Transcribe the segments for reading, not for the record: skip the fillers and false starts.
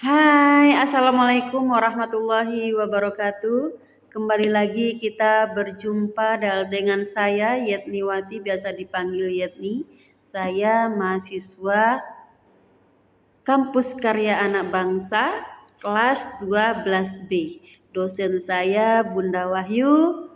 Hai, Assalamualaikum warahmatullahi wabarakatuh. Kembali lagi kita berjumpa dengan saya Yetniwati, biasa dipanggil Yetni. Saya mahasiswa Kampus Karya Anak Bangsa kelas 12B. Dosen saya Bunda Wahyu,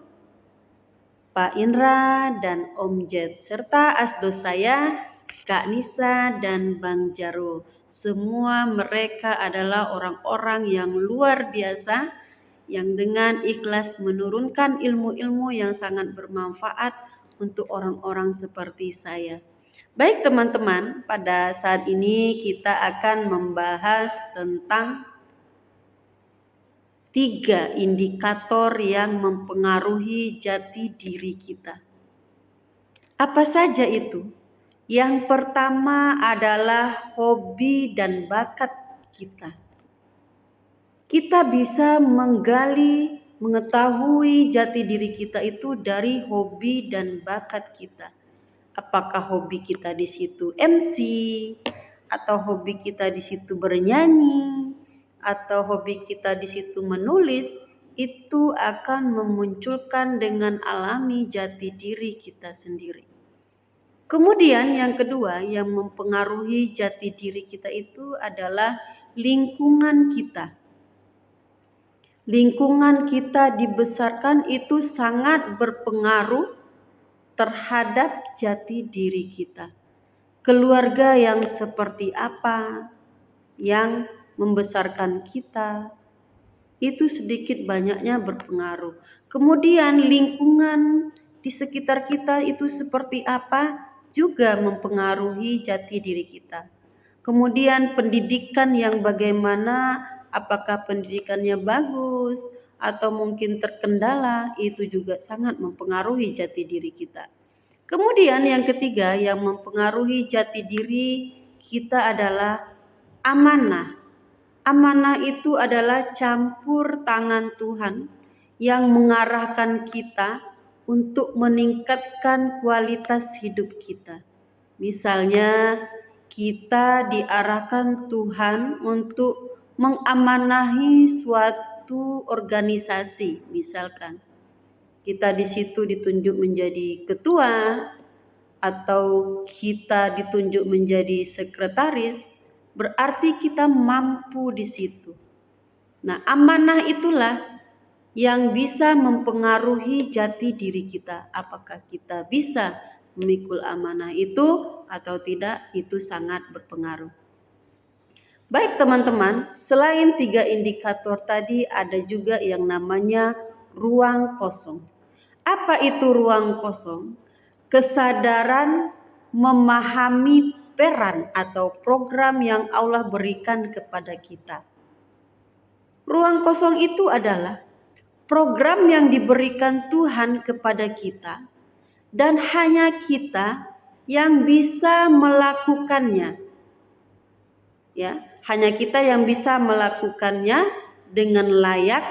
Pak Indra, dan Om Jet, serta asdos saya Kak Nisa dan Bang Jaro. Semua mereka adalah orang-orang yang luar biasa yang dengan ikhlas menurunkan ilmu-ilmu yang sangat bermanfaat untuk orang-orang seperti saya. Baik teman-teman, pada saat ini kita akan membahas tentang 3 indikator yang mempengaruhi jati diri kita. Apa saja itu? Yang pertama adalah hobi dan bakat kita. Kita bisa mengetahui jati diri kita itu dari hobi dan bakat kita. Apakah hobi kita di situ MC, atau hobi kita di situ bernyanyi, atau hobi kita di situ menulis, itu akan memunculkan dengan alami jati diri kita sendiri. Kemudian yang kedua yang mempengaruhi jati diri kita itu adalah lingkungan kita. Lingkungan kita dibesarkan itu sangat berpengaruh terhadap jati diri kita. Keluarga yang seperti apa yang membesarkan kita, itu sedikit banyaknya berpengaruh. Kemudian lingkungan di sekitar kita itu seperti apa juga mempengaruhi jati diri kita. Kemudian pendidikan yang bagaimana, apakah pendidikannya bagus atau mungkin terkendala, itu juga sangat mempengaruhi jati diri kita. Kemudian yang ketiga yang mempengaruhi jati diri kita adalah amanah. Amanah itu adalah campur tangan Tuhan yang mengarahkan kita untuk meningkatkan kualitas hidup kita. Misalnya kita diarahkan Tuhan untuk mengamanahi suatu organisasi, misalkan kita di situ ditunjuk menjadi ketua atau kita ditunjuk menjadi sekretaris, berarti kita mampu di situ. Nah, amanah itulah yang bisa mempengaruhi jati diri kita. Apakah kita bisa memikul amanah itu atau tidak, itu sangat berpengaruh. Baik teman-teman, selain 3 indikator tadi ada juga yang namanya ruang kosong. Apa itu ruang kosong? Kesadaran memahami peran atau program yang Allah berikan kepada kita. Ruang kosong itu adalah program yang diberikan Tuhan kepada kita dan hanya kita yang bisa melakukannya. Ya, hanya kita yang bisa melakukannya dengan layak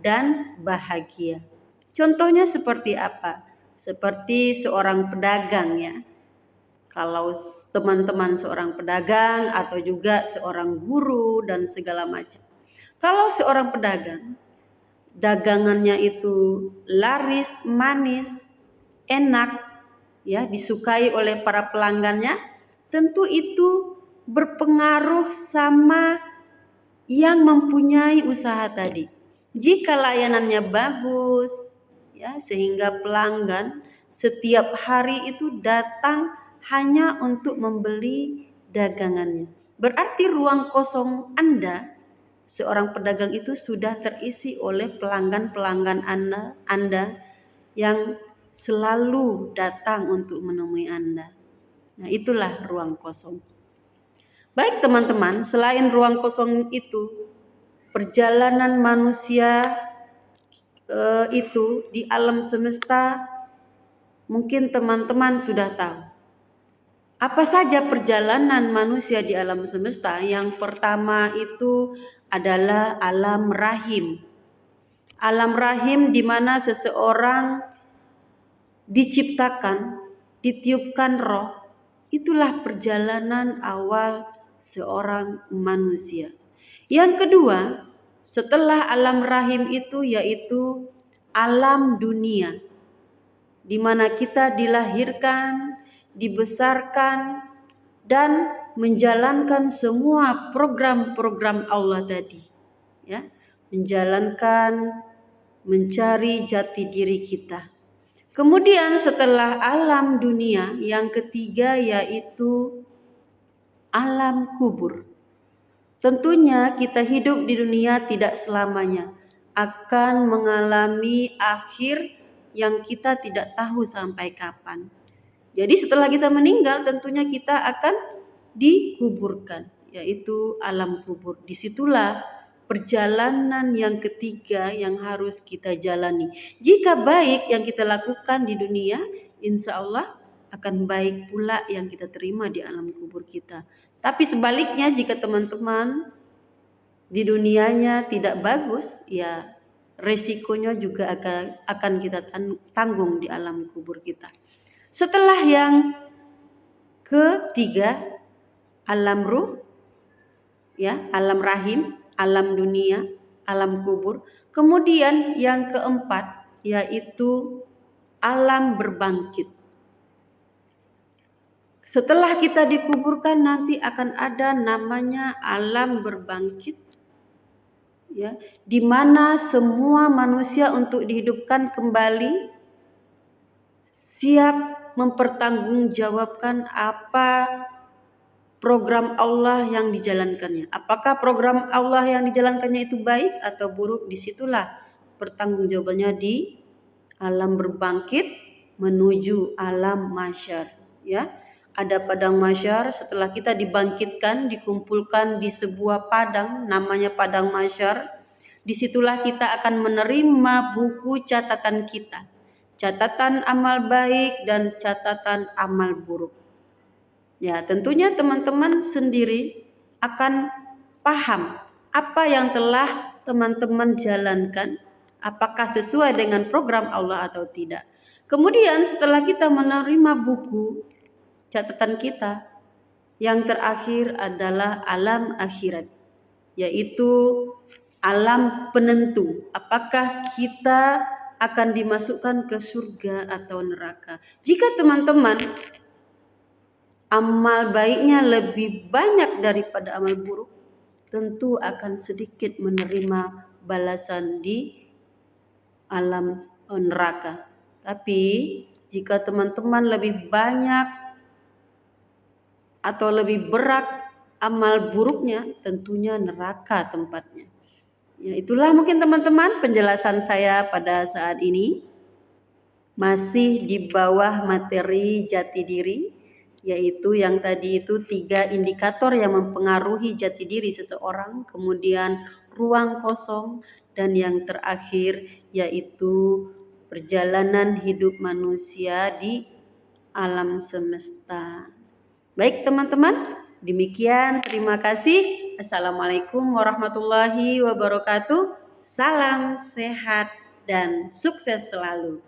dan bahagia. Contohnya seperti apa? Seperti seorang pedagang ya. Kalau teman-teman seorang pedagang atau juga seorang guru dan segala macam. Kalau seorang pedagang, dagangannya itu laris, manis, enak, ya, disukai oleh para pelanggannya, tentu itu berpengaruh sama yang mempunyai usaha tadi. Jika layanannya bagus, ya, sehingga pelanggan setiap hari itu datang hanya untuk membeli dagangannya, berarti ruang kosong Anda, seorang pedagang itu sudah terisi oleh pelanggan-pelanggan Anda yang selalu datang untuk menemui Anda. Nah, itulah ruang kosong. Baik teman-teman, selain ruang kosong itu, perjalanan manusia itu di alam semesta mungkin teman-teman sudah tahu. Apa saja perjalanan manusia di alam semesta? Yang pertama itu adalah alam rahim. Alam rahim di mana seseorang diciptakan, ditiupkan roh. Itulah perjalanan awal seorang manusia. Yang kedua, setelah alam rahim itu yaitu alam dunia, di mana kita dilahirkan, dibesarkan, dan menjalankan semua program-program Allah tadi, ya, menjalankan, mencari jati diri kita. Kemudian setelah alam dunia, yang ketiga yaitu alam kubur. Tentunya kita hidup di dunia tidak selamanya, akan mengalami akhir yang kita tidak tahu sampai kapan. Jadi setelah kita meninggal tentunya kita akan dikuburkan, yaitu alam kubur. Disitulah perjalanan yang ketiga yang harus kita jalani. Jika baik yang kita lakukan di dunia, insya Allah akan baik pula yang kita terima di alam kubur kita. Tapi sebaliknya jika teman-teman di dunianya tidak bagus, ya resikonya juga akan kita tanggung di alam kubur kita. Setelah yang ketiga, alam ruh, ya, alam rahim, alam dunia, alam kubur. Kemudian yang keempat yaitu alam berbangkit. Setelah kita dikuburkan nanti akan ada namanya alam berbangkit, ya, di mana semua manusia untuk dihidupkan kembali siap mempertanggungjawabkan apa program Allah yang dijalankannya. Apakah program Allah yang dijalankannya itu baik atau buruk? Disitulah pertanggungjawabannya di alam berbangkit menuju alam mahsyar, ya. Ada padang mahsyar, setelah kita dibangkitkan, dikumpulkan di sebuah padang namanya padang mahsyar. Disitulah kita akan menerima buku catatan kita, catatan amal baik dan catatan amal buruk. Ya, tentunya teman-teman sendiri akan paham apa yang telah teman-teman jalankan, apakah sesuai dengan program Allah atau tidak. Kemudian setelah kita menerima buku catatan kita, yang terakhir adalah alam akhirat, yaitu alam penentu apakah kita akan dimasukkan ke surga atau neraka. Jika teman-teman amal baiknya lebih banyak daripada amal buruk, tentu akan sedikit menerima balasan di alam neraka. Tapi jika teman-teman lebih banyak atau lebih berat amal buruknya, tentunya neraka tempatnya. Ya, itulah mungkin teman-teman penjelasan saya pada saat ini. Masih di bawah materi jati diri, yaitu yang tadi itu 3 indikator yang mempengaruhi jati diri seseorang, kemudian ruang kosong, dan yang terakhir yaitu perjalanan hidup manusia di alam semesta. Baik teman-teman, demikian, terima kasih. Assalamualaikum warahmatullahi wabarakatuh. Salam sehat dan sukses selalu.